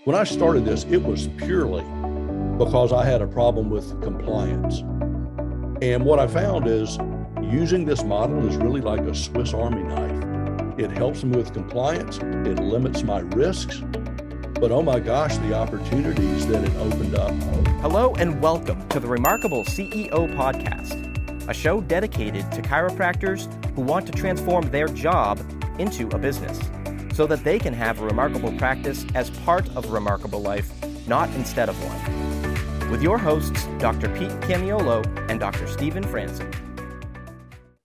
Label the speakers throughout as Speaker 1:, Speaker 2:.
Speaker 1: When I started this, it was purely because I had a problem with compliance. And what I found is using this model is really like a Swiss Army knife. It helps me with compliance, it limits my risks, but oh my gosh, the opportunities that it opened up.
Speaker 2: Hello and welcome to the Remarkable CEO Podcast, a show dedicated to chiropractors who want to transform their job into a business so that they can have a remarkable practice as part of a remarkable life, not instead of one. With your hosts, Dr. Pete Camiolo and Dr. Stephen Franson.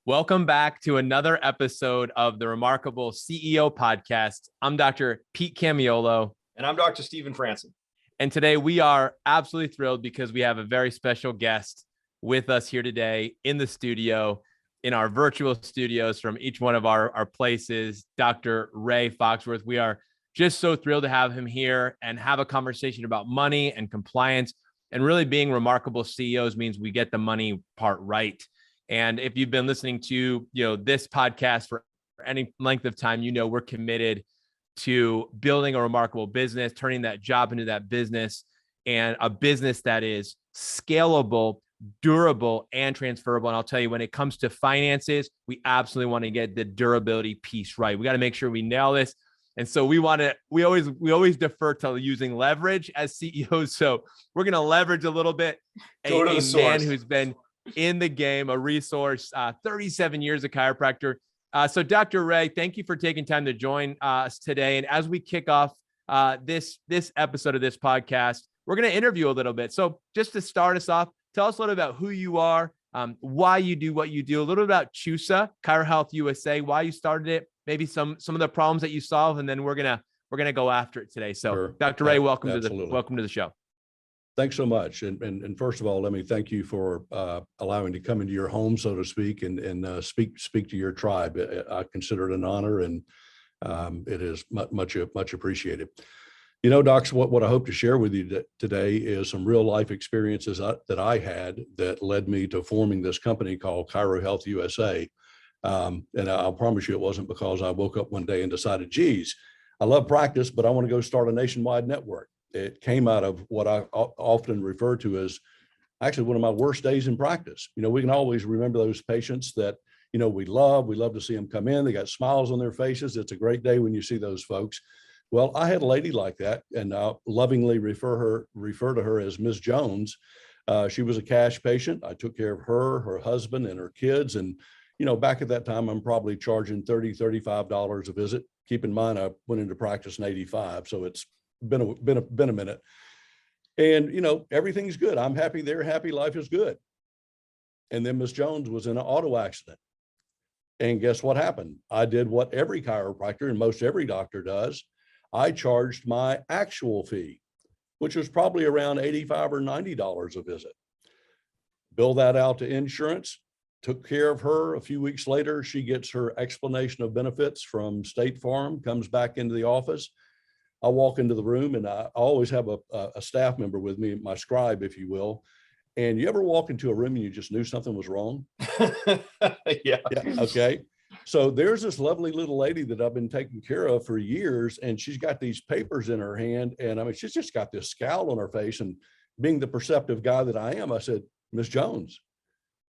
Speaker 3: Welcome back to another episode of the Remarkable CEO Podcast. I'm Dr. Pete Camiolo.
Speaker 4: And I'm Dr. Stephen Franson.
Speaker 3: And today we are absolutely thrilled because we have a very special guest with us here today in the studio, in our virtual studios from each one of our places, Dr. Ray Foxworth. We are just so thrilled to have him here and have a conversation about money and compliance. And really being remarkable CEOs means we get the money part right. And if you've been listening to this podcast for any length of time, we're committed to building a remarkable business, turning that job into that business, and a business that is scalable, durable, and transferable. And I'll tell you, when it comes to finances, we absolutely want to get the durability piece right. We got to make sure we nail this. And so we always defer to using leverage as CEOs. So we're going to leverage a little bit. A man who's been in the game, a resource, 37 years of chiropractor. So Dr. Ray, thank you for taking time to join us today. And as we kick off this episode of this podcast, we're going to interview a little bit. So just to start us off, tell us a little about who you are, why you do what you do, a little bit about CHUSA, Chiro Health USA, why you started it, maybe some of the problems that you solve, and then we're gonna go after it today. So, sure. Dr. Ray, welcome to the show.
Speaker 1: Thanks so much. And first of all, let me thank you for allowing me to come into your home, so to speak, and speak to your tribe. I consider it an honor, and it is much appreciated. Docs, what I hope to share with you today is some real life experiences that I had that led me to forming this company called Chiro Health USA. And I'll promise you it wasn't because I woke up one day and decided, geez, I love practice, but I want to go start a nationwide network. It came out of what I often refer to as actually one of my worst days in practice. We can always remember those patients that, we love to see them come in. They got smiles on their faces. It's a great day when you see those folks. Well, I had a lady like that, and I lovingly refer to her as Ms. Jones. She was a cash patient. I took care of her husband, and her kids. And, back at that time, I'm probably charging $30, $35 a visit. Keep in mind, I went into practice in '85, so it's been a minute. And, everything's good. I'm happy. They're happy. Life is good. And then Ms. Jones was in an auto accident. And guess what happened? I did what every chiropractor and most every doctor does. I charged my actual fee, which was probably around $85 or $90 a visit. Bill that out to insurance, took care of her. A few weeks later, she gets her explanation of benefits from State Farm, comes back into the office. I walk into the room, and I always have a staff member with me, my scribe, if you will. And you ever walk into a room and you just knew something was wrong?
Speaker 4: Yeah.
Speaker 1: Okay. So there's this lovely little lady that I've been taking care of for years, and she's got these papers in her hand, and she's just got this scowl on her face. And being the perceptive guy that I am, I said, Miss Jones,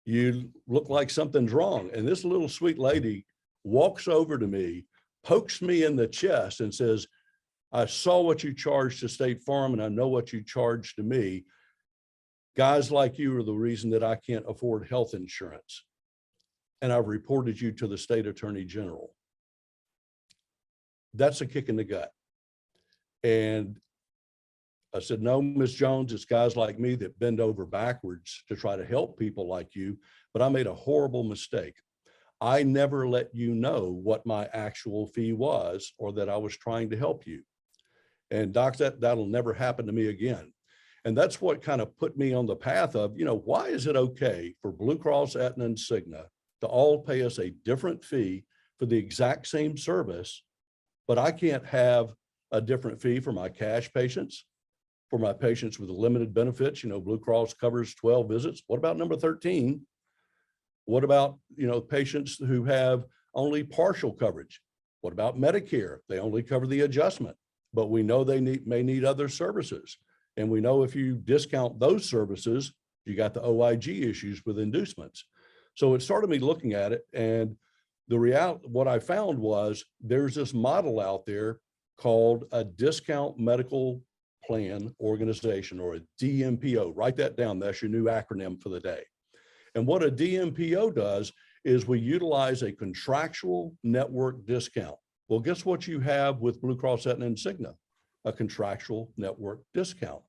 Speaker 1: you look like something's wrong. And this little sweet lady walks over to me, pokes me in the chest, and says, I saw what you charged to State Farm, and I know what you charged to me. Guys like you are the reason that I can't afford health insurance. And I've reported you to the state attorney general. That's a kick in the gut. And I said, no, Ms. Jones, it's guys like me that bend over backwards to try to help people like you, but I made a horrible mistake. I never let you know what my actual fee was or that I was trying to help you. And docs, that'll never happen to me again. And that's what kind of put me on the path of, why is it okay for Blue Cross, Aetna, and Cigna to all pay us a different fee for the exact same service, but I can't have a different fee for my cash patients, for my patients with limited benefits? Blue Cross covers 12 visits. What about number 13? What about, patients who have only partial coverage? What about Medicare? They only cover the adjustment. but we know they may need other services. And we know if you discount those services, you got the OIG issues with inducements. So it started me looking at it, and what I found was there's this model out there called a discount medical plan organization, or a DMPO. Write that down. That's your new acronym for the day. And what a DMPO does is we utilize a contractual network discount. Well, guess what you have with Blue Cross, Aetna, and Cigna? A contractual network discount.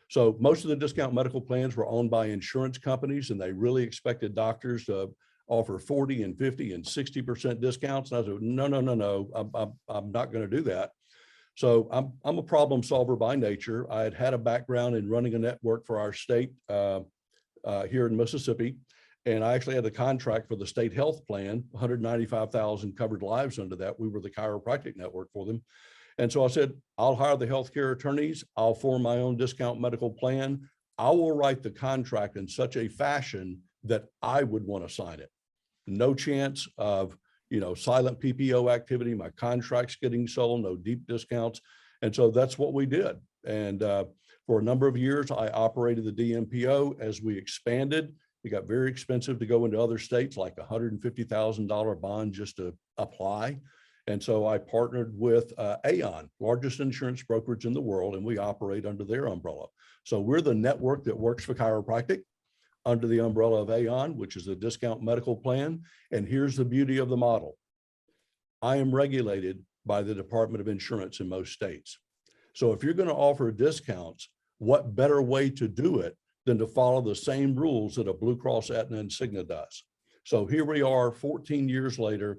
Speaker 1: So most of the discount medical plans were owned by insurance companies, and they really expected doctors to offer 40 and 50 and 60% discounts. And I said, no, I'm not going to do that. So I'm a problem solver by nature. I had a background in running a network for our state here in Mississippi. And I actually had the contract for the state health plan, 195,000 covered lives under that. We were the chiropractic network for them. And so I said, I'll hire the healthcare attorneys. I'll form my own discount medical plan. I will write the contract in such a fashion that I would want to sign it. No chance of, silent PPO activity. My contract's getting sold, no deep discounts. And so that's what we did. And for a number of years, I operated the DMPO. As we expanded, it got very expensive to go into other states, like $150,000 bond just to apply. And so I partnered with Aon, largest insurance brokerage in the world, and we operate under their umbrella. So we're the network that works for chiropractic under the umbrella of Aon, which is a discount medical plan. And here's the beauty of the model. I am regulated by the Department of Insurance in most states. So if you're going to offer discounts, what better way to do it than to follow the same rules that a Blue Cross, Aetna, and Cigna does? So here we are 14 years later,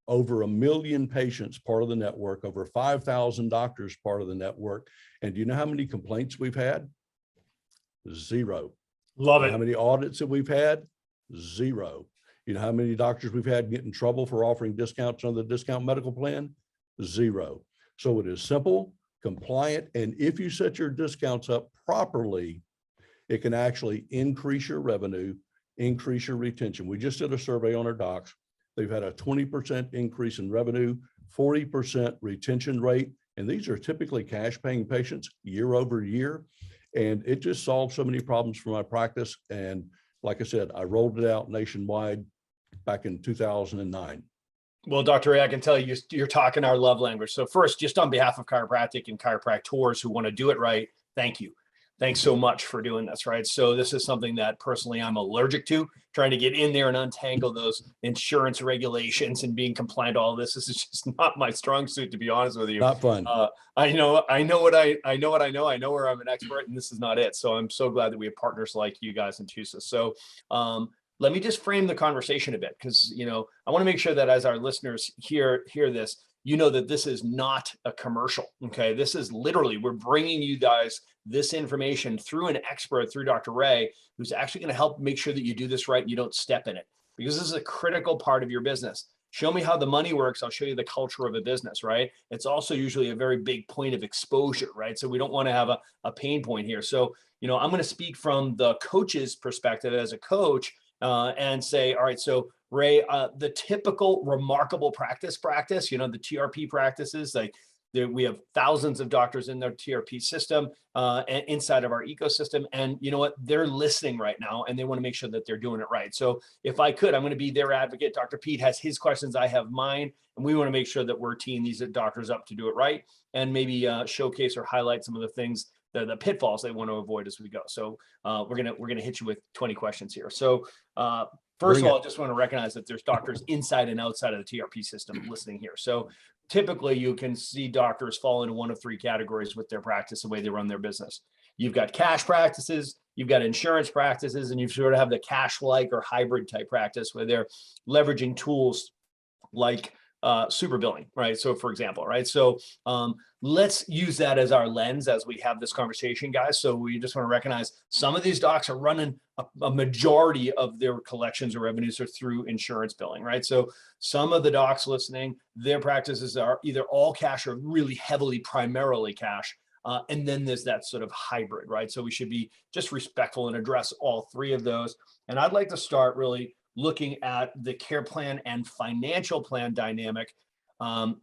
Speaker 1: over 1 million patients part of the network, over 5,000 doctors part of the network. And do you know how many complaints we've had? Zero.
Speaker 4: Love it.
Speaker 1: How many audits that we've had? Zero. You know how many doctors we've had get in trouble for offering discounts under the discount medical plan? Zero. So it is simple, compliant, and if you set your discounts up properly, it can actually increase your revenue, increase your retention. We just did a survey on our docs. They've had a 20% increase in revenue, 40% retention rate, and these are typically cash paying patients year over year. And it just solved so many problems for my practice. And like I said, I rolled it out nationwide back in 2009.
Speaker 4: Well, Dr. Ray, I can tell you, you're talking our love language. So first, just on behalf of chiropractic and chiropractors who want to do it right, thank you. Thanks so much for doing this, right? So this is something that personally I'm allergic to, trying to get in there and untangle those insurance regulations and being compliant to all this. This is just not my strong suit, to be honest with you.
Speaker 1: Not fun.
Speaker 4: I know what I know where I'm an expert, and this is not it. So I'm so glad that we have partners like you guys in CHUSA. So let me just frame the conversation a bit, because I want to make sure that as our listeners hear this, that this is not a commercial. Okay, this is literally, we're bringing you guys this information through an expert, through Dr. Ray, who's actually going to help make sure that you do this right and you don't step in it, because this is a critical part of your business. Show me how the money works, I'll show you the culture of a business, right? It's also usually a very big point of exposure, right? So we don't want to have a pain point here. So, I'm going to speak from the coach's perspective as a coach and say, all right, so Ray, the typical remarkable practice, the TRP practices, we have thousands of doctors in their TRP system and inside of our ecosystem. And you know what? They're listening right now and they want to make sure that they're doing it right. So if I could, I'm going to be their advocate. Dr. Pete has his questions, I have mine, and we want to make sure that we're teeing these doctors up to do it right and maybe showcase or highlight some of the things, the pitfalls they want to avoid as we go. So we're gonna hit you with 20 questions here. So first of all, I just want to recognize that there's doctors inside and outside of the TRP system listening here. So typically you can see doctors fall into one of three categories with their practice, the way they run their business. You've got cash practices, you've got insurance practices, and you sort of have the cash-like or hybrid type practice where they're leveraging tools like super billing, right? So for example, right? So let's use that as our lens as we have this conversation, guys. So we just want to recognize some of these docs are running a majority of their collections or revenues are through insurance billing, right? So some of the docs listening, their practices are either all cash or really heavily primarily cash. And then there's that sort of hybrid, right? So we should be just respectful and address all three of those. And I'd like to start really looking at the care plan and financial plan dynamic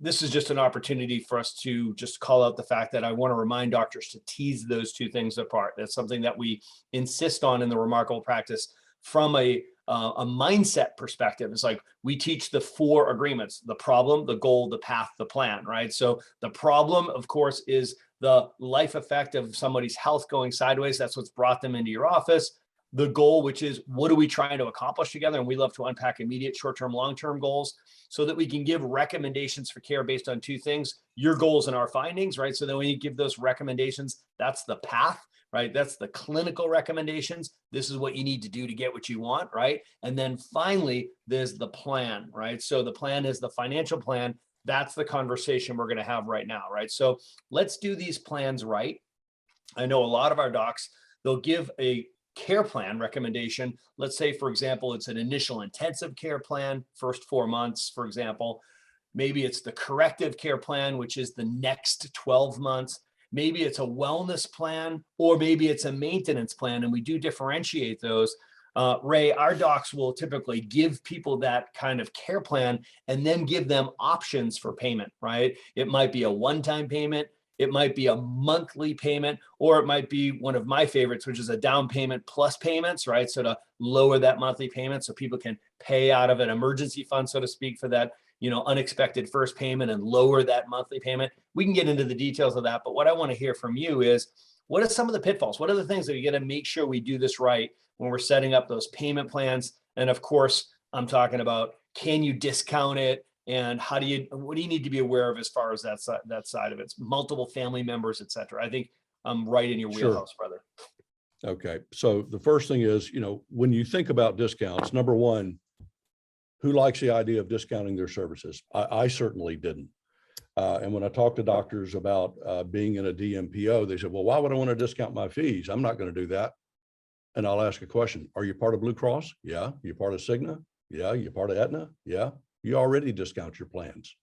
Speaker 4: This is just an opportunity for us to just call out the fact that I want to remind doctors to tease those two things apart. That's something that we insist on in the Remarkable Practice from a mindset perspective. It's like we teach the 4 agreements: the problem, the goal, the path, the plan, right? So the problem, of course, is the life effect of somebody's health going sideways. That's what's brought them into your office. The goal, which is what are we trying to accomplish together? And we love to unpack immediate, short-term, long-term goals so that we can give recommendations for care based on 2 things: your goals and our findings, right? So then when you give those recommendations, that's the path, right? That's the clinical recommendations. This is what you need to do to get what you want, right? And then finally, there's the plan, right? So the plan is the financial plan. That's the conversation we're going to have right now, right? So let's do these plans right. I know a lot of our docs, they'll give a care plan recommendation. Let's say, for example, it's an initial intensive care plan, first 4 months, for example. Maybe it's the corrective care plan, which is the next 12 months. Maybe it's a wellness plan, or maybe it's a maintenance plan. And we do differentiate those. Ray, our docs will typically give people that kind of care plan and then give them options for payment, right? It might be a one-time payment. It might be a monthly payment, or it might be one of my favorites, which is a down payment plus payments, right? So to lower that monthly payment so people can pay out of an emergency fund, so to speak, for that, unexpected first payment and lower that monthly payment. We can get into the details of that. But what I want to hear from you is, what are some of the pitfalls? What are the things that we got to make sure we do this right when we're setting up those payment plans? And of course, I'm talking about, can you discount it? And what do you need to be aware of as far as that side of it? It's multiple family members, et cetera. I think I'm right in your wheelhouse, brother.
Speaker 1: Okay. So the first thing is, when you think about discounts, number one, who likes the idea of discounting their services? I certainly didn't. And when I talk to doctors about being in a DMPO, they said, well, why would I want to discount my fees? I'm not going to do that. And I'll ask a question. Are you part of Blue Cross? Yeah. You part of Cigna? Yeah. You part of Aetna? Yeah. You already discount your plans.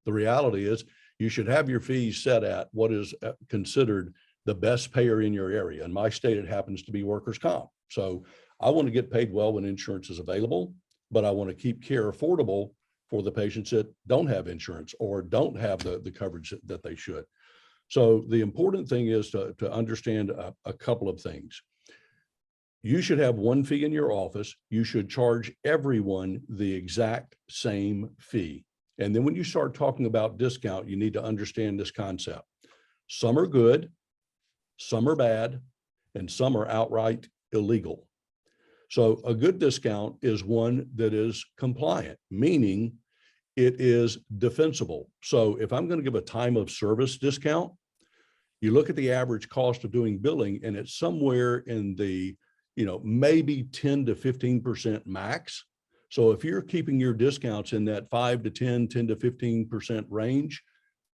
Speaker 1: The reality is you should have your fees set at what is considered the best payer in your area. In my state, it happens to be workers' comp. So I want to get paid well when insurance is available, but I want to keep care affordable for the patients that don't have insurance or don't have the coverage that they should. So the important thing is to understand a couple of things. You should have one fee in your office. You should charge everyone the exact same fee. And then when you start talking about discount, you need to understand this concept. Some are good, some are bad, and some are outright illegal. So a good discount is one that is compliant, meaning it is defensible. So if I'm going to give a time of service discount, you look at the average cost of doing billing, and it's somewhere in the maybe 10 to 15% max. So if you're keeping your discounts in that 5 to 10, 10 to 15% range,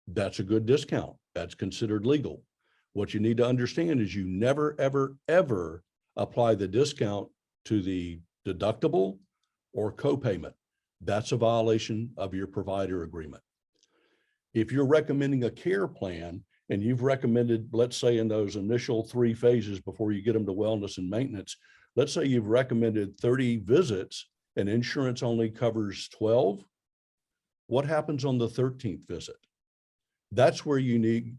Speaker 1: that's a good discount. That's considered legal. What you need to understand is you never, ever, ever apply the discount to the deductible or copayment. That's a violation of your provider agreement. If you're recommending a care plan, and you've recommended, let's say in those initial 3 phases before you get them to wellness and maintenance, let's say you've recommended 30 visits and insurance only covers 12. What happens on the 13th visit? That's where you need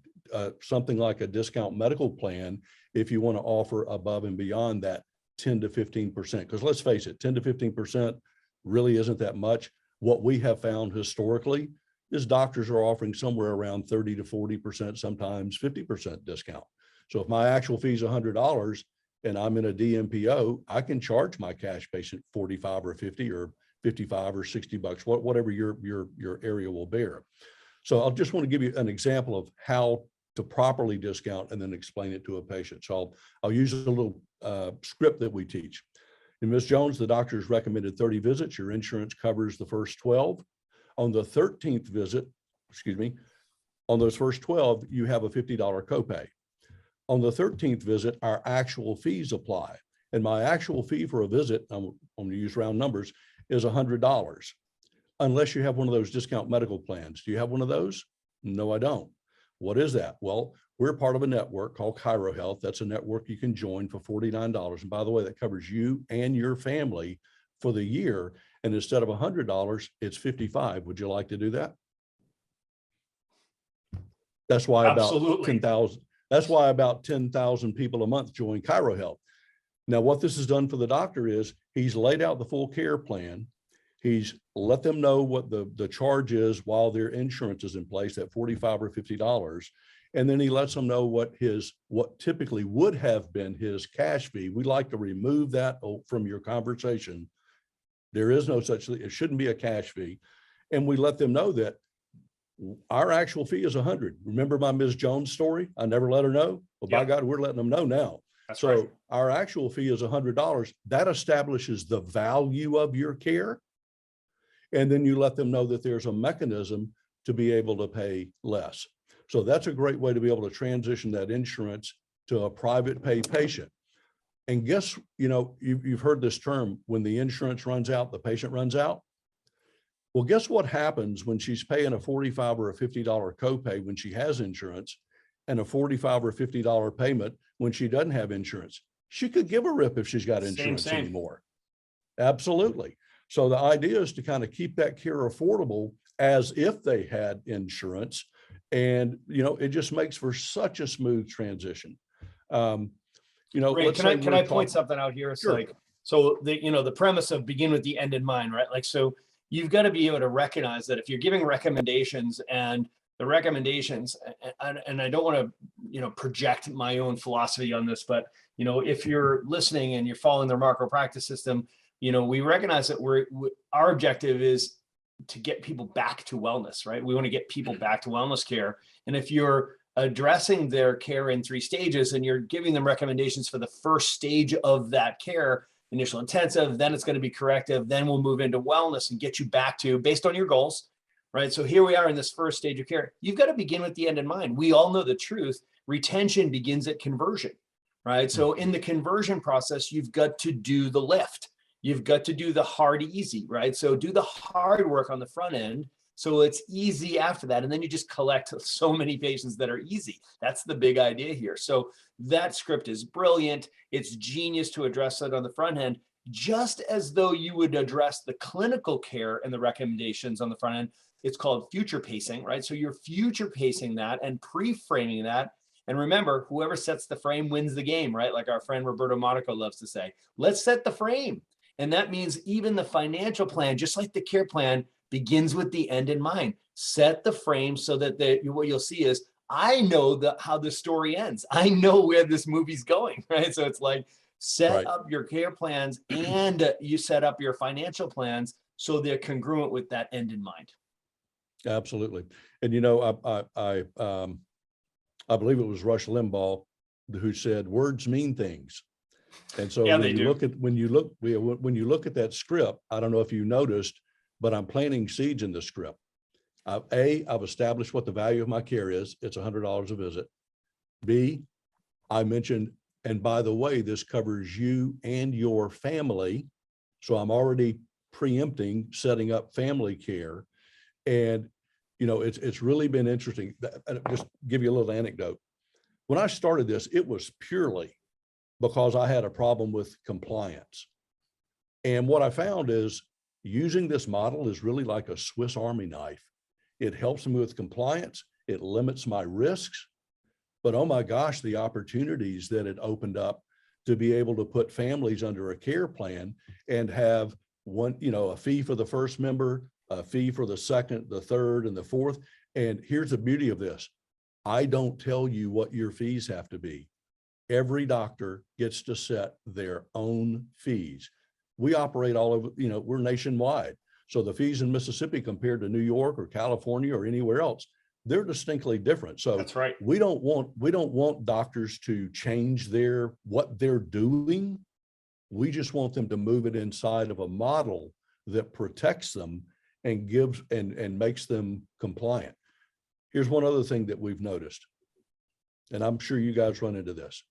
Speaker 1: something like a discount medical plan if you want to offer above and beyond that 10 to 15%. Because let's face it, 10 to 15% really isn't that much. What we have found historically is doctors are offering somewhere around 30 to 40%, sometimes 50% discount. So if my actual fee is $100 and I'm in a DMPO, I can charge my cash patient 45 or 50 or 55 or 60 bucks, whatever your area will bear. So I'll just want to give you an example of how to properly discount and then explain it to a patient. So I'll use a little script that we teach. And Ms. Jones, the doctor's recommended 30 visits. Your insurance covers the first 12. On the 13th visit, on those first 12, you have a $50 copay. On the 13th visit, our actual fees apply. And my actual fee for a visit, I'm going to use round numbers, is $100. Unless you have one of those discount medical plans. Do you have one of those? No, I don't. What is that? Well, we're part of a network called Chiro Health. That's a network you can join for $49. And by the way, that covers you and your family for the year. And instead of $100, it's $55. Would you like to do that? That's why about
Speaker 4: Absolutely.
Speaker 1: 10,000. That's why about 10,000 people a month join Chiro Health. Now, what this has done for the doctor is he's laid out the full care plan. He's let them know what the charge is while their insurance is in place at $45 or $50. And then he lets them know what typically would have been his cash fee. We'd like to remove that from your conversation. There is no such thing. It shouldn't be a cash fee. And we let them know that our actual fee is $100. Remember my Ms. Jones story? I never let her know. Well, by God, we're letting them know now.
Speaker 4: That's
Speaker 1: so
Speaker 4: right.
Speaker 1: Our actual fee is $100. That establishes the value of your care. And then you let them know that there's a mechanism to be able to pay less. So that's a great way to be able to transition that insurance to a private pay patient. And guess, you've heard this term, when the insurance runs out, the patient runs out. Well, guess what happens when she's paying a $45 or a $50 copay when she has insurance, and a $45 or $50 payment when she doesn't have insurance? She could give a rip if she's got insurance anymore. Absolutely. So the idea is to kind of keep that care affordable as if they had insurance. And, it just makes for such a smooth transition.
Speaker 4: Ray, can I point something out here? It's
Speaker 1: Sure.
Speaker 4: the premise of begin with the end in mind, right? Like, so you've got to be able to recognize that if you're giving recommendations, and the recommendations, and I don't want to, project my own philosophy on this, but, if you're listening and you're following the remarkable practice system, we recognize that our objective is to get people back to wellness, right? We want to get people back to wellness care. And if you're addressing their care in 3 stages and you're giving them recommendations for the first stage of that care, initial intensive, then it's going to be corrective, then we'll move into wellness and get you back to based on your goals, right? So here we are in this first stage of care. You've got to begin with the end in mind. We all know the truth. Retention begins at conversion, right? So in the conversion process, you've got to do the lift. You've got to do the hard easy, right? So do the hard work on the front end so it's easy after that. And then you just collect so many patients that are easy. That's the big idea here. So that script is brilliant. It's genius to address that on the front end, just as though you would address the clinical care and the recommendations on the front end. It's called future pacing, right? So you're future pacing that and pre-framing that. And remember, whoever sets the frame wins the game, right? Like our friend Roberto Monaco loves to say, let's set the frame. And that means even the financial plan, just like the care plan, begins with the end in mind. Set the frame so that what you'll see is, I know how the story ends. I know where this movie's going, right? So it's like, set up your care plans and you set up your financial plans so they're congruent with that end in mind.
Speaker 1: Absolutely. And, I believe it was Rush Limbaugh who said, words mean things. And so when you look at that script, I don't know if you noticed, but I'm planting seeds in the script. I've established what the value of my care is. It's $100 a visit. B, I mentioned, and by the way, this covers you and your family. So I'm already preempting setting up family care. And, it's really been interesting. Just give you a little anecdote. When I started this, it was purely because I had a problem with compliance. And what I found is using this model is really like a Swiss Army knife. It helps me with compliance. It limits my risks, but oh my gosh, the opportunities that it opened up to be able to put families under a care plan and have one, a fee for the first member, a fee for the second, the third, and the fourth. And here's the beauty of this. I don't tell you what your fees have to be. Every doctor gets to set their own fees. We operate all over, we're nationwide. So the fees in Mississippi compared to New York or California or anywhere else, they're distinctly different. So
Speaker 4: that's right.
Speaker 1: We don't want doctors to change what they're doing. We just want them to move it inside of a model that protects them and gives and makes them compliant. Here's one other thing that we've noticed, and I'm sure you guys run into this.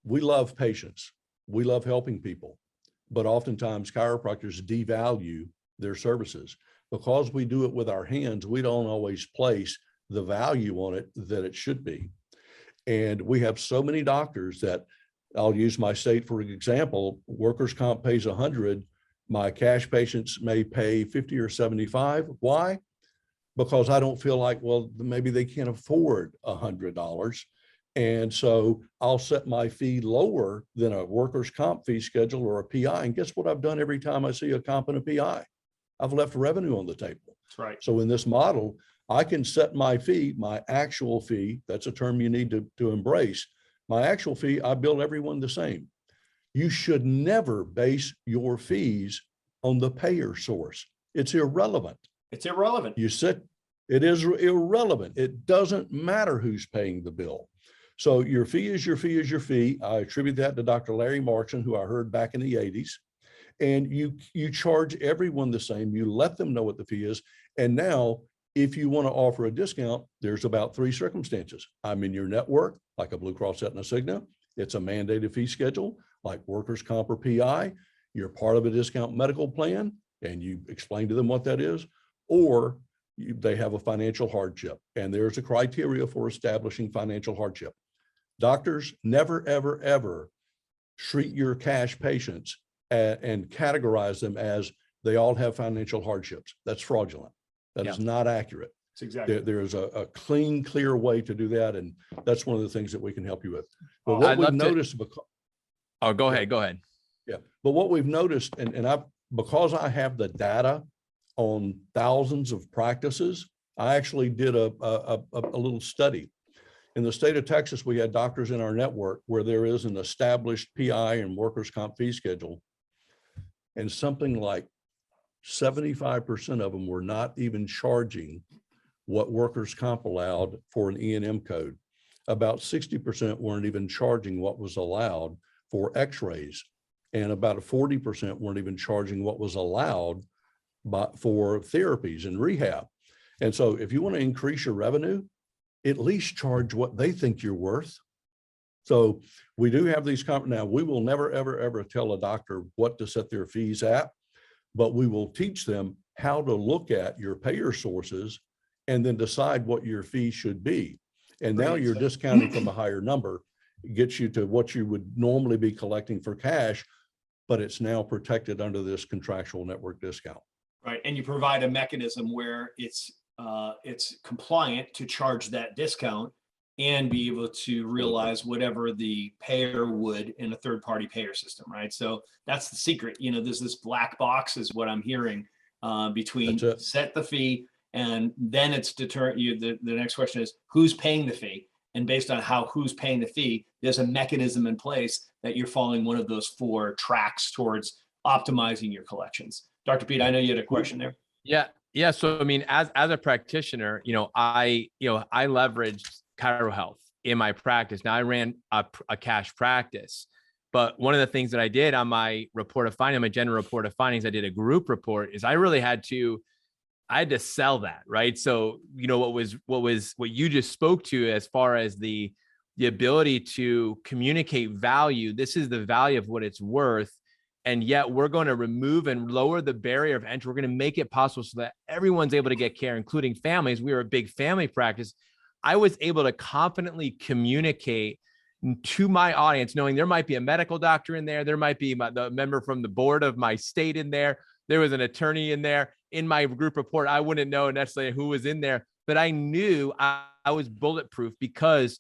Speaker 1: We love patients. We love helping people, but oftentimes chiropractors devalue their services. Because we do it with our hands, we don't always place the value on it that it should be. And we have so many doctors that, I'll use my state for example, workers' comp pays 100, my cash patients may pay 50 or 75. Why? because I don't feel like, well, maybe they can't afford $100. And so I'll set my fee lower than a workers' comp fee schedule or a PI. And guess what I've done every time I see a comp and a PI? I've left revenue on the table.
Speaker 4: That's right.
Speaker 1: So in this model, I can set my fee, my actual fee, that's a term you need to embrace. My actual fee, I bill everyone the same. You should never base your fees on the payer source. It's irrelevant.
Speaker 4: It's irrelevant.
Speaker 1: It is irrelevant. It doesn't matter who's paying the bill. So your fee is your fee is your fee. I attribute that to Dr. Larry Markson, who I heard back in the 80s. And you charge everyone the same. You let them know what the fee is. And now, if you want to offer a discount, there's about 3 circumstances. I'm in your network, like a Blue Cross Aetna Cigna. It's a mandated fee schedule, like workers' comp or PI. You're part of a discount medical plan, and you explain to them what that is. Or they have a financial hardship, and there's a criteria for establishing financial hardship. Doctors never, ever, ever treat your cash patients and categorize them as they all have financial hardships. That's fraudulent. That is not accurate.
Speaker 4: It's exactly.
Speaker 1: There is a clean, clear way to do that, and that's one of the things that we can help you with. But
Speaker 3: I'd
Speaker 1: what we've
Speaker 3: love to-
Speaker 1: noticed,
Speaker 3: Go ahead.
Speaker 1: yeah, but what we've noticed, because I have the data on thousands of practices, I actually did a little study. In the state of Texas, we had doctors in our network where there is an established PI and workers' comp fee schedule, and something like 75% of them were not even charging what workers' comp allowed for an E&M code. About 60% weren't even charging what was allowed for x-rays, and about 40% weren't even charging what was allowed for therapies and rehab. And so if you want to increase your revenue, at least charge what they think you're worth. So we do have these, now we will never, ever, ever tell a doctor what to set their fees at, but we will teach them how to look at your payer sources and then decide what your fee should be. And now you're discounting from a higher number, gets you to what you would normally be collecting for cash, but it's now protected under this contractual network discount.
Speaker 4: Right, and you provide a mechanism where it's compliant to charge that discount and be able to realize whatever the payer would in a third-party payer system, right? So that's the secret. There's this black box is what I'm hearing between set the fee, and then it's the next question is who's paying the fee, and based on who's paying the fee, there's a mechanism in place that you're following one of those 4 tracks towards optimizing your collections. Dr. Pete, I know you had a question there.
Speaker 3: Yeah. So, I mean, as a practitioner, I leveraged Chiro Health in my practice. Now I ran a cash practice, but one of the things that I did on my report of findings, my general report of findings, I did a group report, is I really had to sell that, right? So, what you just spoke to as far as the ability to communicate value, this is the value of what it's worth. And yet we're going to remove and lower the barrier of entry. We're going to make it possible so that everyone's able to get care, including families. We are a big family practice. I was able to confidently communicate to my audience, knowing there might be a medical doctor in there. There might be the member from the board of my state in there. There was an attorney in there. In my group report, I wouldn't know necessarily who was in there, but I knew I was bulletproof because,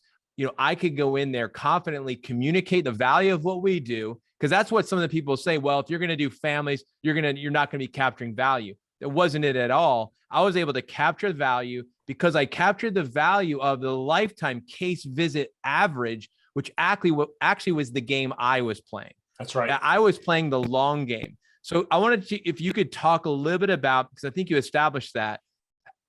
Speaker 3: I could go in there, confidently communicate the value of what we do. Because that's what some of the people say. Well, if you're going to do families, you're not going to be capturing value. That wasn't it at all. I was able to capture value because I captured the value of the lifetime case visit average, which actually was the game I was playing.
Speaker 4: That's right.
Speaker 3: I was playing the long game. So I wanted to, if you could talk a little bit about, because I think you established that,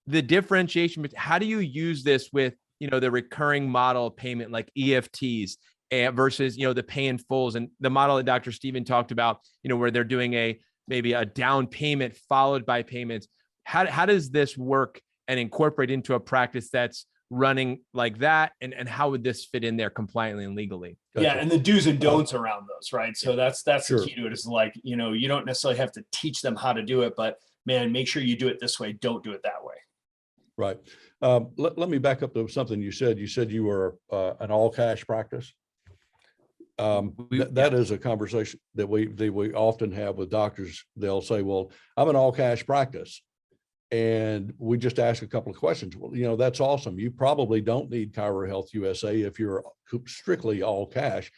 Speaker 3: the differentiation. How do you use this with, the recurring model of payment like EFTs? Versus, the pay in fulls, and the model that Dr. Stephen talked about, where they're doing maybe a down payment followed by payments. How does this work and incorporate into a practice that's running like that? And how would this fit in there compliantly and legally?
Speaker 4: Gotcha. Yeah, and the do's and don'ts around those, right? So that's
Speaker 1: Sure.
Speaker 4: the key to it. Is like, you don't necessarily have to teach them how to do it, but man, make sure you do it this way. Don't do it that way.
Speaker 1: Right. Let me back up to something you said. You said you were an all cash practice. That is a conversation that we often have with doctors. They'll say, well, I'm an all cash practice. And we just ask a couple of questions. Well, you know, that's awesome. You probably don't need Chiro Health USA if you're strictly all cash.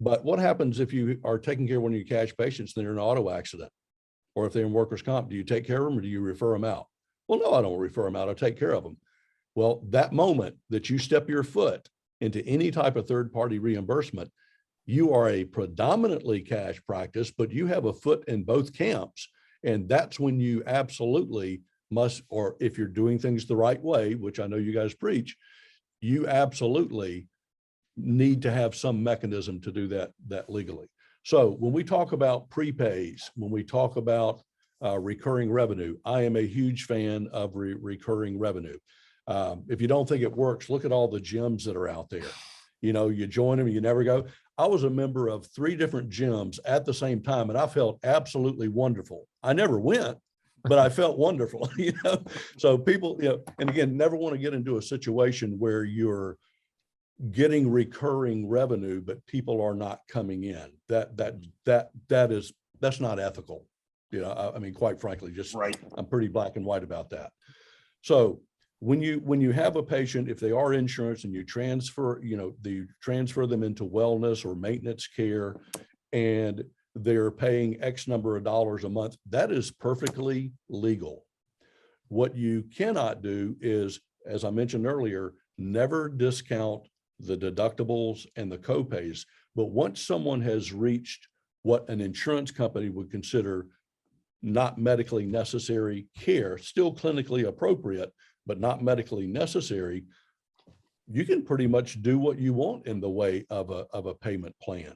Speaker 1: But what happens if you are taking care of one of your cash patients and they're in an auto accident? Or if they're in workers' comp, do you take care of them or do you refer them out? Well, no, I don't refer them out. I take care of them. Well, that moment that you step your foot into any type of third-party reimbursement, you are a predominantly cash practice, but you have a foot in both camps. And that's when you absolutely must, or if you're doing things the right way, which I know you guys preach, you absolutely need to have some mechanism to do that legally. So when we talk about prepays, when we talk about recurring revenue, I am a huge fan of recurring revenue. If you don't think it works, look at all the gyms that are out there. You know, you join them, you never go. I was a member of 3 different gyms at the same time, and I felt absolutely wonderful. I never went, but I felt wonderful, you know? So people, you know, and again, never want to get into a situation where you're getting recurring revenue, but people are not coming in. That's not ethical. You know, I mean, quite frankly, just
Speaker 4: Right.
Speaker 1: I'm pretty black and white about that. So when you have a patient, if they are insurance and you transfer, you know, you transfer them into wellness or maintenance care and they're paying X number of dollars a month, that is perfectly legal. What you cannot do is, as I mentioned earlier, never discount the deductibles and the copays. But once someone has reached what an insurance company would consider not medically necessary care, still clinically appropriate, but not medically necessary, you can pretty much do what you want in the way of a payment plan.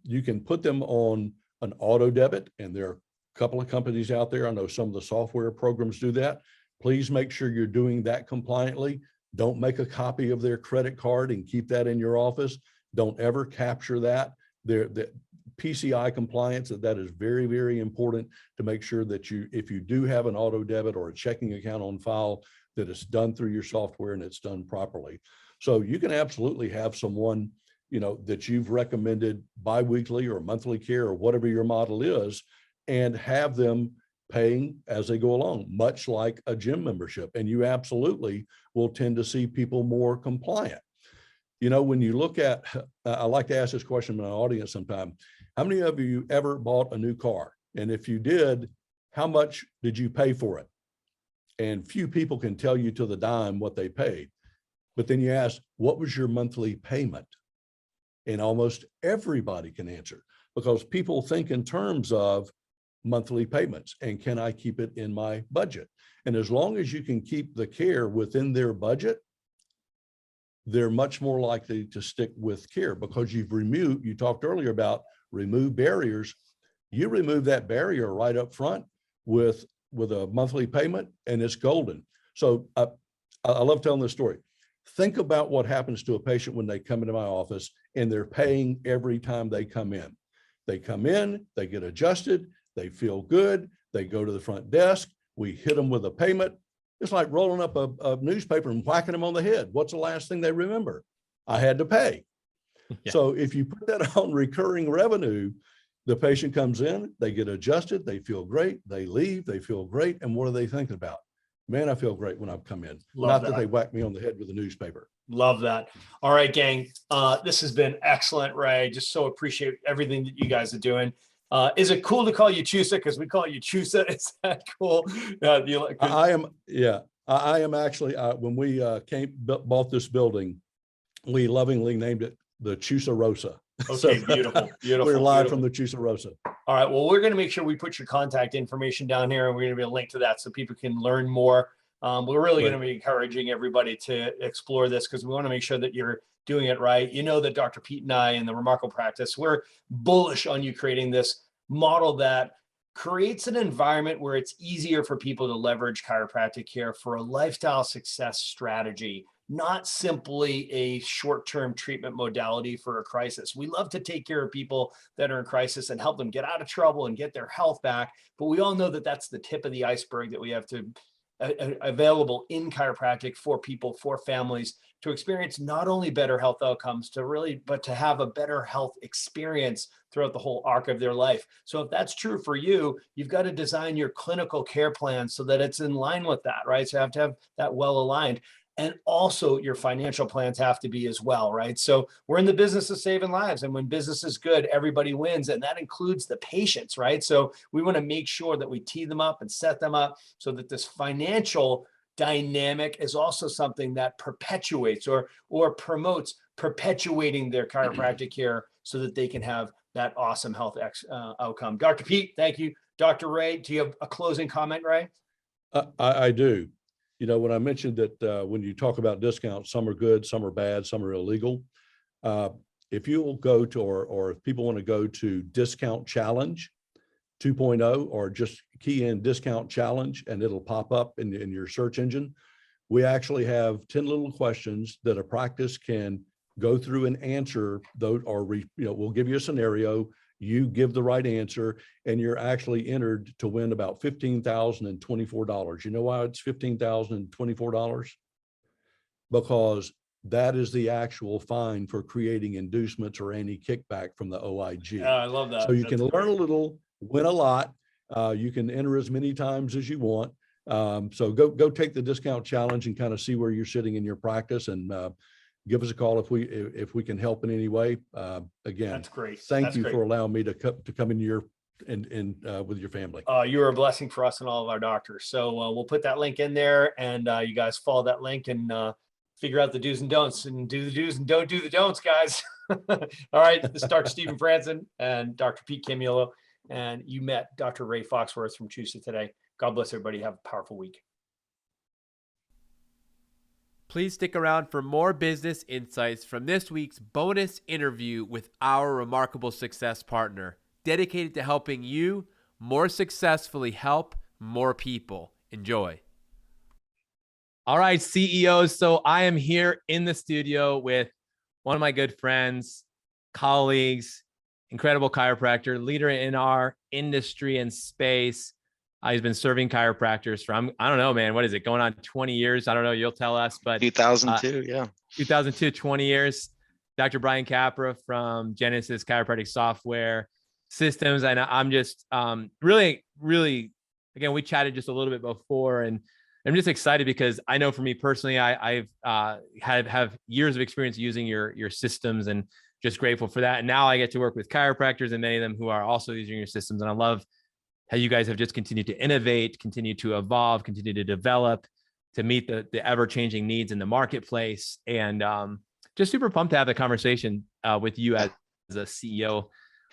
Speaker 1: You can put them on an auto debit, and there are a couple of companies out there. I know some of the software programs do that. Please make sure you're doing that compliantly. Don't make a copy of their credit card and keep that in your office. Don't ever capture that. The PCI compliance, that is very, very important to make sure that if you do have an auto debit or a checking account on file, that it's done through your software and it's done properly. So you can absolutely have someone, you know, that you've recommended biweekly or monthly care or whatever your model is, and have them paying as they go along, much like a gym membership. And you absolutely will tend to see people more compliant. You know, when you look at, I like to ask this question in my audience sometime, how many of you ever bought a new car? And if you did, how much did you pay for it? And few people can tell you to the dime what they paid. But then you ask, what was your monthly payment? And almost everybody can answer, because people think in terms of monthly payments and can I keep it in my budget? And as long as you can keep the care within their budget, they're much more likely to stick with care, because you talked earlier about remove barriers. You remove that barrier right up front with a monthly payment, and it's golden. So I love telling this story. Think about what happens to a patient when they come into my office and they're paying every time they come in. They come in, they get adjusted, they feel good, they go to the front desk, we hit them with a payment. It's like rolling up a newspaper and whacking them on the head. What's the last thing they remember? I had to pay. Yeah. So if you put that on recurring revenue, the patient comes in, they get adjusted, they feel great, they leave, they feel great. And what are they thinking about? Man, I feel great when I've come in. Not that they whack me on the head with a newspaper.
Speaker 4: Love that. All right, gang. This has been excellent, Ray. Just so appreciate everything that you guys are doing. Is it cool to call you CHUSA? Because we call you CHUSA. Is that cool?
Speaker 1: I am actually, when we bought this building, we lovingly named it the CHUSA Rosa.
Speaker 4: Okay, so, beautiful.
Speaker 1: We're live from the CHUSA Rosa.
Speaker 4: All right. Well, we're going to make sure we put your contact information down here, and we're going to be a link to that so people can learn more. We're really going to be encouraging everybody to explore this, because we want to make sure that you're doing it right. You know that Dr. Pete and I in the Remarkable Practice, we're bullish on you creating this model that creates an environment where it's easier for people to leverage chiropractic care for a lifestyle success strategy, not simply a short-term treatment modality for a crisis. We love to take care of people that are in crisis and help them get out of trouble and get their health back. But we all know that that's the tip of the iceberg that we have to available in chiropractic for people, for families to experience not only better health outcomes, but to have a better health experience throughout the whole arc of their life. So if that's true for you, you've got to design your clinical care plan so that it's in line with that, right? So you have to have that well aligned. And also your financial plans have to be as well, right? So we're in the business of saving lives. And when business is good, everybody wins. And that includes the patients, right? So we want to make sure that we tee them up and set them up so that this financial dynamic is also something that perpetuates or promotes perpetuating their chiropractic care so that they can have that awesome health outcome. Dr. Pete, thank you. Dr. Ray, do you have a closing comment, Ray?
Speaker 1: I do. You know, when I mentioned that when you talk about discounts, some are good, some are bad, some are illegal. If you will go to, or if people want to go to Discount Challenge 2.0, or just key in Discount Challenge and it'll pop up in your search engine. We actually have 10 little questions that a practice can go through and answer those, or we'll give you a scenario. You give the right answer and you're actually entered to win about $15,024. You know why it's $15,024? Because that is the actual fine for creating inducements or any kickback from the OIG.
Speaker 4: I love that.
Speaker 1: So you can learn a little, win a lot. You can enter as many times as you want. So go take the discount challenge and kind of see where you're sitting in your practice, and give us a call if we can help in any way. Again,
Speaker 4: that's great.
Speaker 1: Thank you for allowing me to come in your with your family.
Speaker 4: You are a blessing for us and all of our doctors. So we'll put that link in there, and you guys follow that link and figure out the do's and don'ts, and do the do's and don't do the don'ts, guys. All right, this is Dr. Stephen Franson and Dr. Pete Camillo, and you met Dr. Ray Foxworth from CHUSA today. God bless everybody. Have a powerful week.
Speaker 3: Please stick around for more business insights from this week's bonus interview with our remarkable success partner, dedicated to helping you more successfully help more people. Enjoy. All right, CEOs. So I am here in the studio with one of my good friends, colleagues, incredible chiropractor, leader in our industry and space. He's been serving chiropractors for, I don't know, man, what is it, going on 20 years? I don't know, you'll tell us, but
Speaker 5: 2002, yeah.
Speaker 3: 2002, 20 years. Dr. Brian Capra from Genesis Chiropractic Software Systems. And I'm just really, again, we chatted just a little bit before, and I'm just excited because I know for me personally, I've have years of experience using your systems, and just grateful for that. And now I get to work with chiropractors, and many of them who are also using your systems. And I love how you guys have just continued to innovate, continue to evolve, continue to develop to meet the ever-changing needs in the marketplace. And just super pumped to have the conversation with you as a CEO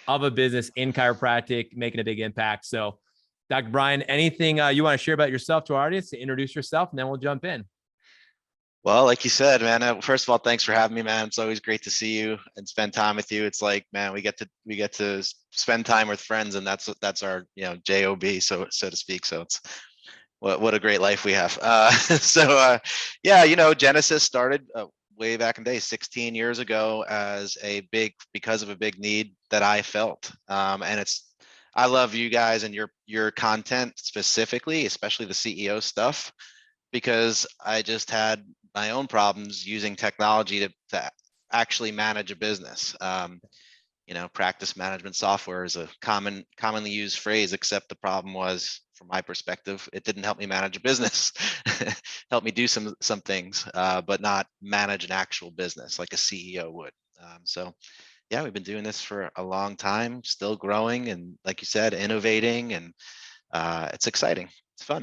Speaker 3: of a business in chiropractic, making a big impact. So Dr. Brian, anything you want to share about yourself to our audience, to introduce yourself, and then we'll jump in.
Speaker 5: Well, like you said, man, first of all, thanks for having me, man. It's always great to see you and spend time with you. It's like, man, we get to spend time with friends, and that's our, job, so to speak. So it's what a great life we have. Genesis started way back in the day, 16 years ago, because of a big need that I felt. And I love you guys and your content specifically, especially the CEO stuff, because I just had my own problems using technology to actually manage a business. Practice management software is a commonly used phrase, except the problem was, from my perspective, it didn't help me manage a business. Help me do some things, but not manage an actual business like a CEO would. Yeah, we've been doing this for a long time, still growing, and like you said, innovating, and it's exciting. It's fun.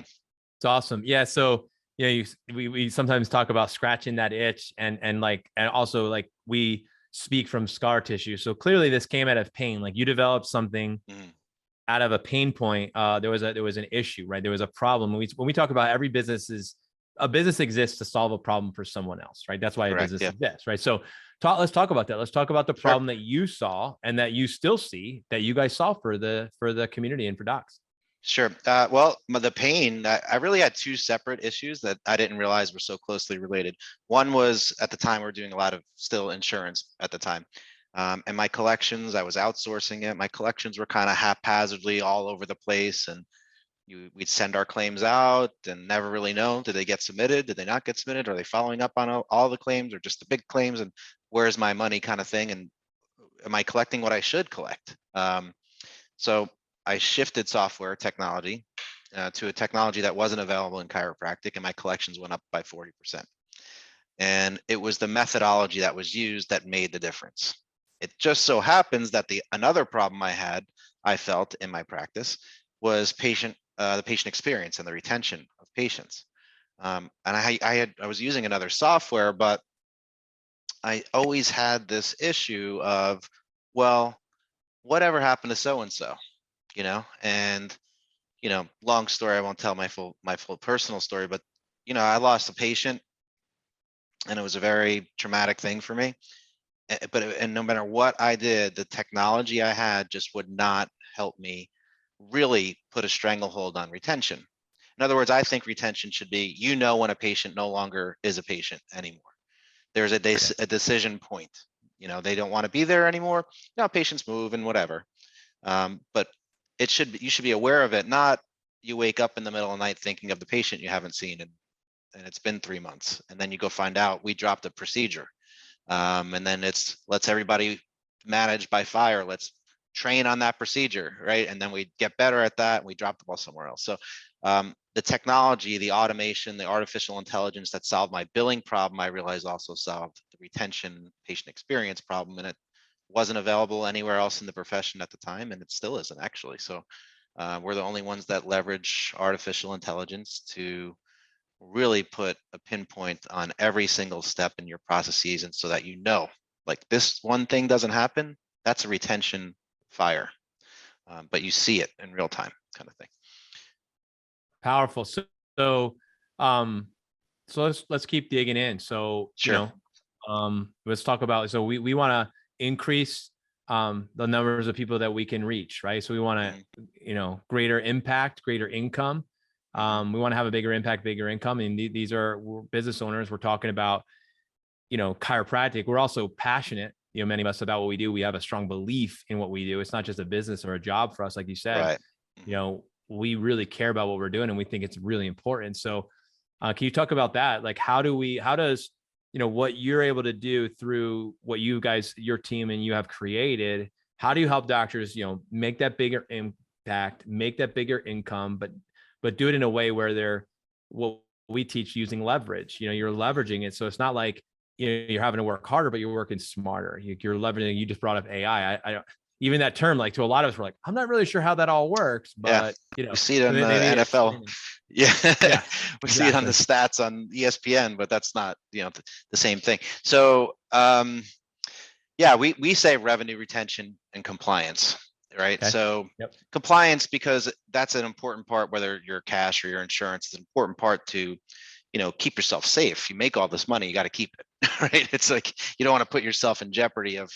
Speaker 3: It's awesome. Yeah. So, we sometimes talk about scratching that itch, and also we speak from scar tissue. So clearly this came out of pain. Like, you developed something out of a pain point. There was an issue, right? There was a problem. When we talk about a business exists to solve a problem for someone else, right? That's why a business exists, right? So let's talk about that. Let's talk about the problem that you saw and that you still see that you guys solve for the community and for docs.
Speaker 5: Sure. Well, the pain, I really had two separate issues that I didn't realize were so closely related. One was, at the time, we were doing a lot of still insurance at the time. And my collections, I was outsourcing it. My collections were kind of haphazardly all over the place. And we'd send our claims out and never really know, did they get submitted? Did they not get submitted? Are they following up on all the claims or just the big claims? And where's my money kind of thing? And am I collecting what I should collect? So I shifted software technology to a technology that wasn't available in chiropractic, and my collections went up by 40%. And it was the methodology that was used that made the difference. It just so happens that another problem I felt in my practice was the patient experience and the retention of patients. And I was using another software, but I always had this issue of, well, whatever happened to so-and-so, and, long story, I won't tell my full personal story, but, I lost a patient and it was a very traumatic thing for me. And no matter what I did, the technology I had just would not help me really put a stranglehold on retention. In other words, I think retention should be, when a patient no longer is a patient anymore. There's a decision point. They don't want to be there anymore. Patients move and whatever. But you should be aware of it. Not you wake up in the middle of the night thinking of the patient you haven't seen and it's been 3 months, and then you go find out we dropped a procedure. And then let's everybody manage by fire. Let's train on that procedure, right? And then we get better at that and we drop the ball somewhere else. So the technology, the automation, the artificial intelligence that solved my billing problem, I realized also solved the retention patient experience problem, and it wasn't available anywhere else in the profession at the time, and it still isn't actually. So we're the only ones that leverage artificial intelligence to really put a pinpoint on every single step in your processes, and so that like this one thing doesn't happen, that's a retention fire, but you see it in real time, kind of thing.
Speaker 3: Powerful. So let's keep digging in. So
Speaker 5: Sure.
Speaker 3: Let's talk about. So we want to increase the numbers of people that we can reach, right? So we want to greater impact, greater income. We want to have a bigger impact, bigger income. And these we're business owners. We're talking about, chiropractic. We're also passionate, many of us, about what we do. We have a strong belief in what we do. It's not just a business or a job for us. Like you said,
Speaker 5: right.
Speaker 3: We really care about what we're doing and we think it's really important. So can you talk about that? Like, how does, what you're able to do through what you guys, your team and you have created, how do you help doctors, make that bigger impact, make that bigger income, but do it in a way where they're what we teach using leverage. You're leveraging it. So it's not like, you're having to work harder, but you're working smarter. You're leveraging. You just brought up AI. I don't, even that term, like to a lot of us, we're like, I'm not really sure how that all works, but
Speaker 5: we see it in the NFL. We see it on the stats on ESPN, but that's not, the same thing. So, we say revenue retention and compliance. Right. Okay. So compliance, because that's an important part, whether you're cash or your insurance, is an important part to, keep yourself safe. You make all this money, you got to keep it. Right. It's like, you don't want to put yourself in jeopardy of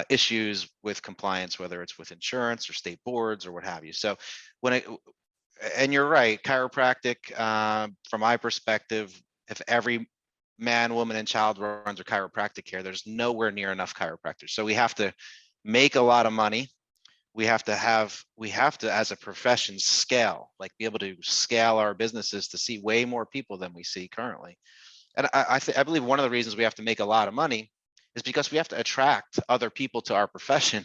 Speaker 5: issues with compliance, whether it's with insurance or state boards or what have you. So and you're right, chiropractic, from my perspective, if every man, woman, and child runs a chiropractic care, there's nowhere near enough chiropractors. So we have to make a lot of money. We have to, as a profession, scale, like be able to scale our businesses to see way more people than we see currently. And I believe one of the reasons we have to make a lot of money is because we have to attract other people to our profession.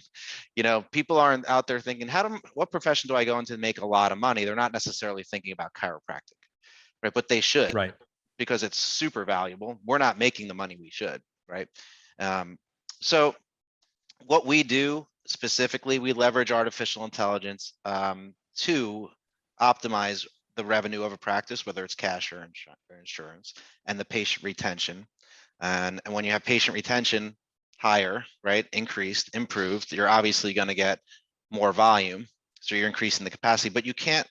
Speaker 5: People aren't out there thinking, what profession do I go into to make a lot of money? They're not necessarily thinking about chiropractic, right? But they should,
Speaker 3: right? Because
Speaker 5: it's super valuable. We're not making the money we should, right? So what we do specifically, we leverage artificial intelligence to optimize the revenue of a practice, whether it's cash or insurance, and the patient retention. And when you have patient retention higher, right, increased, improved, you're obviously going to get more volume. So you're increasing the capacity, but you can't,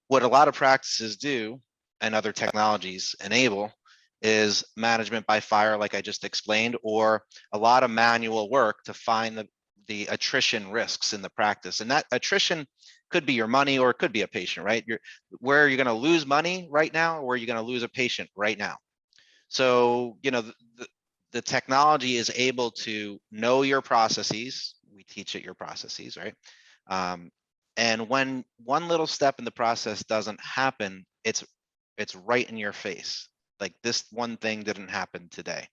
Speaker 5: what a lot of practices do and other technologies enable is management by fire, like I just explained, or a lot of manual work to find the attrition risks in the practice. And that attrition could be your money, or it could be a patient, right? Where you're going to lose money right now, or where you're going to lose a patient right now. So, the technology is able to know your processes. We teach it your processes, right? And when one little step in the process doesn't happen, it's right in your face. Like, this one thing didn't happen today.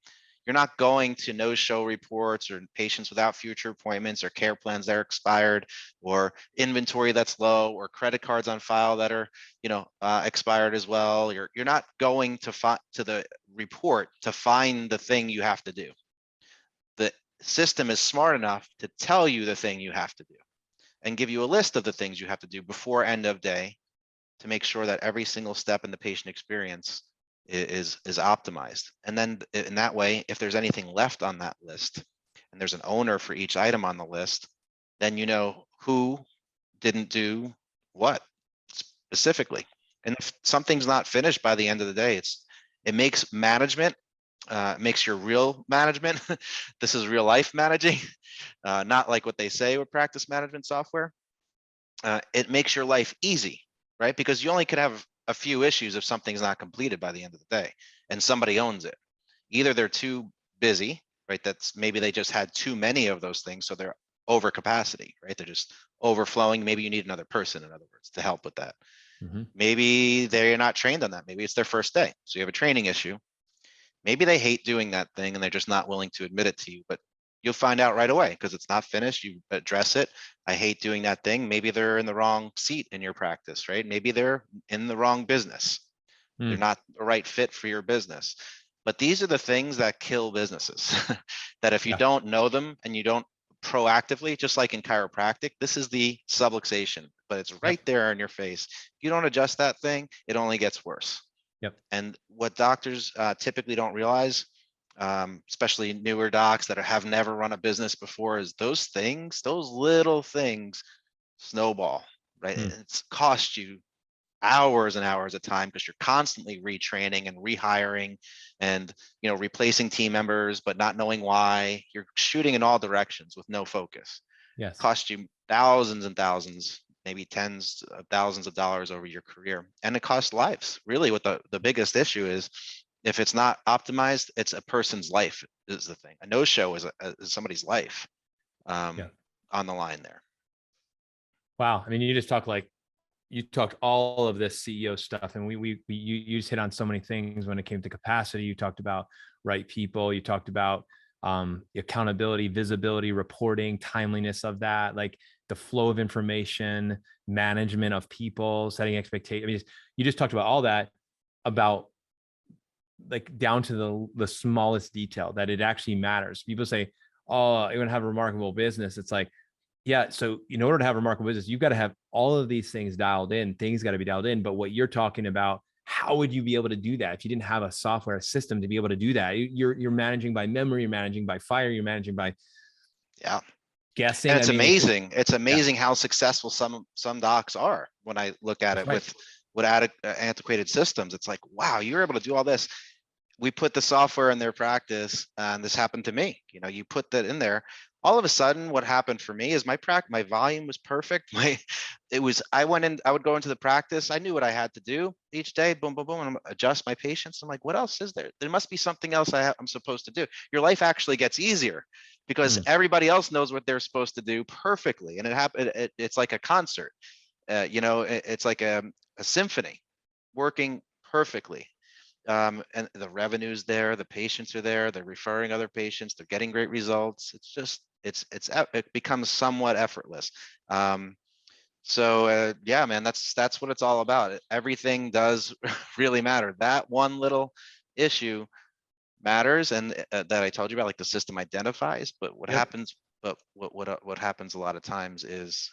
Speaker 5: You're not going to no-show reports or patients without future appointments or care plans that are expired or inventory that's low or credit cards on file that are, expired as well. You're not going to the report to find the thing you have to do. The system is smart enough to tell you the thing you have to do and give you a list of the things you have to do before end of day to make sure that every single step in the patient experience is optimized. And then in that way, if there's anything left on that list and there's an owner for each item on the list, then you know who didn't do what specifically. And if something's not finished by the end of the day, it makes management, makes your real management. This is real life managing, not like what they say with practice management software. It makes your life easy, right? Because you only could have a few issues if something's not completed by the end of the day and somebody owns it. Either they're too busy, right? That's maybe they just had too many of those things, so they're over capacity, right? They're just overflowing. Maybe you need another person, in other words, to help with that. Maybe they're not trained on that. Maybe it's their first day, so you have a training issue. Maybe they hate doing that thing and they're just not willing to admit it to you, but you'll find out right away because it's not finished. You address it. I hate doing that thing. Maybe they're in the wrong seat in your practice, right? Maybe they're in the wrong business. They're not the right fit for your business. But these are the things that kill businesses that if you don't know them and you don't proactively, just like in chiropractic, this is the subluxation, but it's right there in your face. If you don't adjust that thing, it only gets worse. And what doctors typically don't realize, especially newer docs that have never run a business before, is those things, those little things snowball, right? It's cost you hours and hours of time because you're constantly retraining and rehiring and replacing team members, but not knowing why. You're shooting in all directions with no focus. Cost you thousands and thousands, maybe tens of thousands of dollars over your career, and it costs lives. Really, what the biggest issue is, if it's not optimized, it's a person's life is the thing. A no-show is somebody's life on the line there.
Speaker 3: Wow. I mean, you talked all of this CEO stuff, and you just hit on so many things when it came to capacity. You talked about right people. You talked about accountability, visibility, reporting, timeliness of that, like the flow of information, management of people, setting expectations. I mean, you just talked about all that, about like down to the smallest detail, that it actually matters. People say, oh, you're gonna have a remarkable business. It's like, yeah. So in order to have a remarkable business, you've got to have all of these things dialed in. Things got to be dialed in. But what you're talking about, how would you be able to do that if you didn't have a software system to be able to do that? You're managing by memory, you're managing by fire, you're managing by guessing.
Speaker 5: And it's amazing. It's amazing how successful some docs are. When I look at it with antiquated systems, it's like, wow, you're able to do all this. We put the software in their practice, and this happened to me. You put that in there. All of a sudden, what happened for me is my volume was perfect. I would go into the practice. I knew what I had to do each day, boom, boom, boom, and adjust my patients. I'm like, what else is there? There must be something else I'm supposed to do. Your life actually gets easier because everybody else knows what they're supposed to do perfectly. And it's like a concert. It's like a symphony working perfectly. And the revenue's there, the patients are there, they're referring other patients, they're getting great results. It's just, it becomes somewhat effortless. So yeah, man, that's what it's all about. Everything does really matter. That one little issue matters, and that I told you about, like the system identifies. But what happens? But what happens a lot of times is,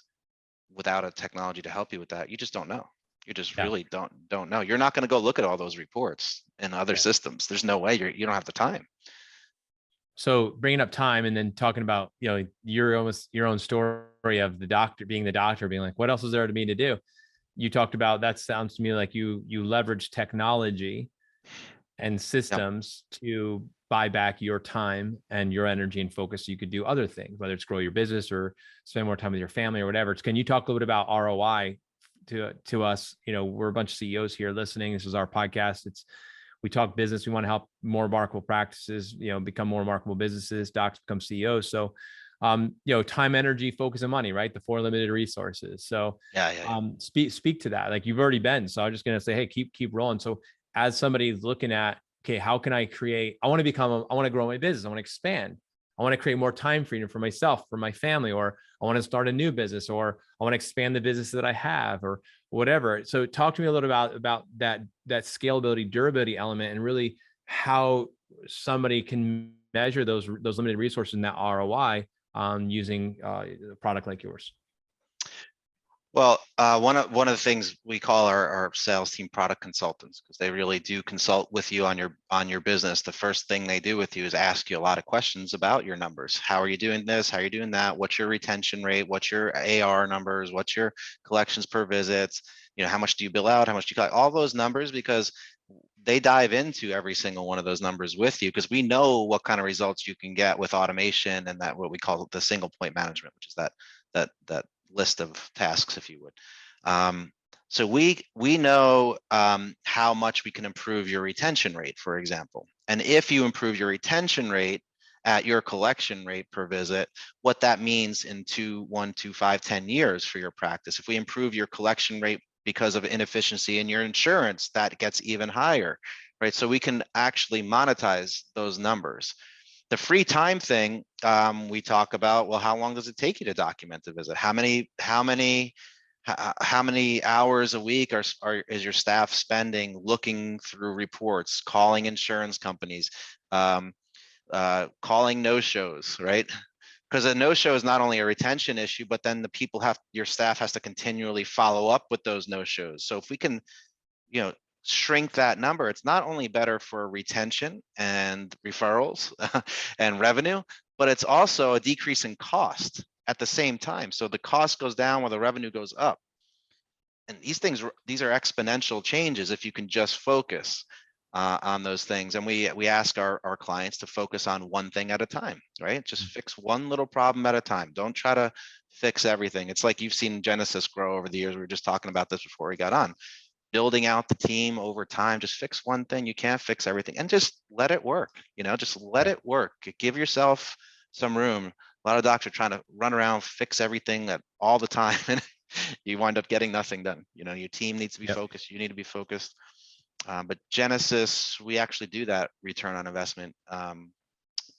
Speaker 5: without a technology to help you with that, you just don't know. You just really don't know. You're not going to go look at all those reports in other systems. There's no way. You don't have the time.
Speaker 3: So bringing up time and then talking about, your own story of the doctor being like, what else is there to me to do? You talked about, that sounds to me like you leverage technology and systems to buy back your time and your energy and focus so you could do other things, whether it's grow your business or spend more time with your family or whatever. Can you talk a little bit about ROI to us? We're a bunch of CEOs here listening. This is our podcast. We talk business. We want to help more remarkable practices, become more remarkable businesses. Docs become CEOs. So time, energy, focus, and money, right? The 4 limited resources. So
Speaker 5: Yeah.
Speaker 3: speak to that. Like you've already been. So I'm just going to say, hey, keep rolling. So as somebody looking at, okay, how can I create, I want to grow my business. I want to expand. I want to create more time freedom for myself, for my family, or I want to start a new business, or I want to expand the business that I have, or whatever. So talk to me a little about that scalability, durability element, and really how somebody can measure those limited resources and that ROI using a product like yours.
Speaker 5: Well, one of the things we call our sales team product consultants, because they really do consult with you on your business. The first thing they do with you is ask you a lot of questions about your numbers. How are you doing this? How are you doing that? What's your retention rate? What's your AR numbers? What's your collections per visits? How much do you bill out? How much do you collect? All those numbers, because they dive into every single one of those numbers with you, because we know what kind of results you can get with automation and that what we call the single point management, which is that list of tasks, if you would. So we know how much we can improve your retention rate, for example. And if you improve your retention rate at your collection rate per visit, what that means in 1, 2, 5, 10 years for your practice. If we improve your collection rate because of inefficiency in your insurance, that gets even higher, right? So we can actually monetize those numbers. The free time thing, we talk about, well, how long does it take you to document the visit? How many hours a week is your staff spending looking through reports, calling insurance companies, calling no-shows, right? Because a no-show is not only a retention issue, but then your staff has to continually follow up with those no-shows. So if we can, shrink that number, it's not only better for retention and referrals and revenue, but it's also a decrease in cost at the same time. So the cost goes down while the revenue goes up. And these are exponential changes if you can just focus on those things. And we ask our clients to focus on one thing at a time, right? Just fix one little problem at a time. Don't try to fix everything. It's like you've seen Genesis grow over the years. We were just talking about this before we got on. Building out the team over time, just fix one thing. You can't fix everything, and just let it work. Just let it work. Give yourself some room. A lot of docs are trying to run around, fix everything all the time, and you wind up getting nothing done. Your team needs to be focused. You need to be focused. But Genesis, we actually do that return on investment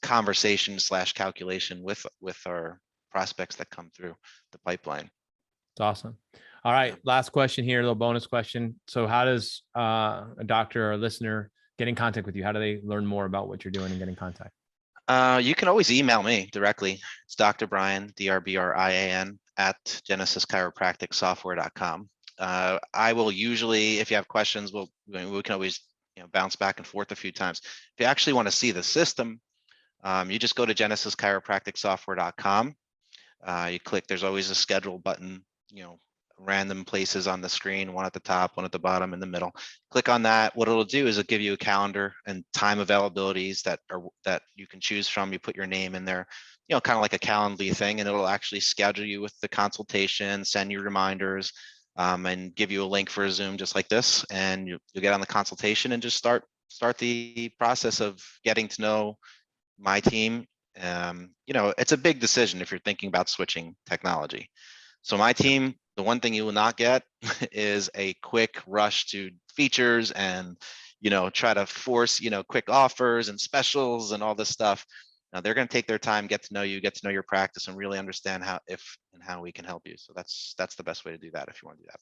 Speaker 5: conversation / calculation with our prospects that come through the pipeline.
Speaker 3: It's awesome. All right. Last question here, a little bonus question. So how does a doctor or a listener get in contact with you? How do they learn more about what you're doing and get in contact?
Speaker 5: You can always email me directly. It's Dr. Brian, DRBRIAN, at GenesisChiropracticSoftware.com. I will usually, if you have questions, we can always bounce back and forth a few times. If you actually want to see the system, you just go to GenesisChiropracticSoftware.com. You click, there's always a schedule button, random places on the screen, one at the top, one at the bottom, in the middle. Click on that. What it'll do is it'll give you a calendar and time availabilities that you can choose from. You put your name in there, kind of like a Calendly thing, and it'll actually schedule you with the consultation, send you reminders, and give you a link for a Zoom just like this. And you'll get on the consultation and just start the process of getting to know my team. It's a big decision if you're thinking about switching technology. So my team, the one thing you will not get is a quick rush to features and, try to force, quick offers and specials and all this stuff. Now they're going to take their time, get to know you, get to know your practice, and really understand how we can help you. So that's the best way to do that if you want to do that.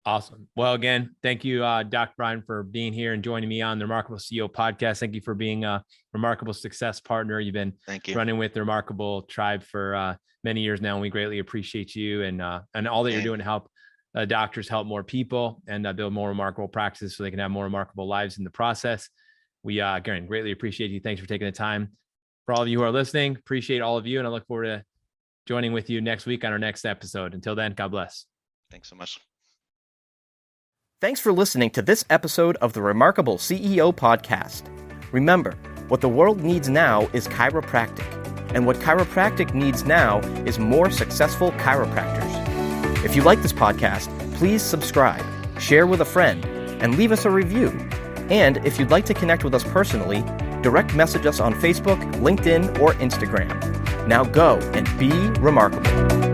Speaker 3: Awesome. Well, again, thank you, Dr. Brian, for being here and joining me on the Remarkable CEO podcast. Thank you for being a Remarkable Success Partner. You've been running with the Remarkable Tribe for many years now, and we greatly appreciate you and all that you're doing to help doctors help more people and build more remarkable practices so they can have more remarkable lives in the process. We, again, greatly appreciate you. Thanks for taking the time. For all of you who are listening, appreciate all of you, and I look forward to joining with you next week on our next episode. Until then, God bless.
Speaker 5: Thanks so much.
Speaker 2: Thanks for listening to this episode of the Remarkable CEO podcast. Remember, what the world needs now is chiropractic, and what chiropractic needs now is more successful chiropractors. If you like this podcast, please subscribe, share with a friend, and leave us a review. And if you'd like to connect with us personally, direct message us on Facebook, LinkedIn, or Instagram. Now go and be remarkable.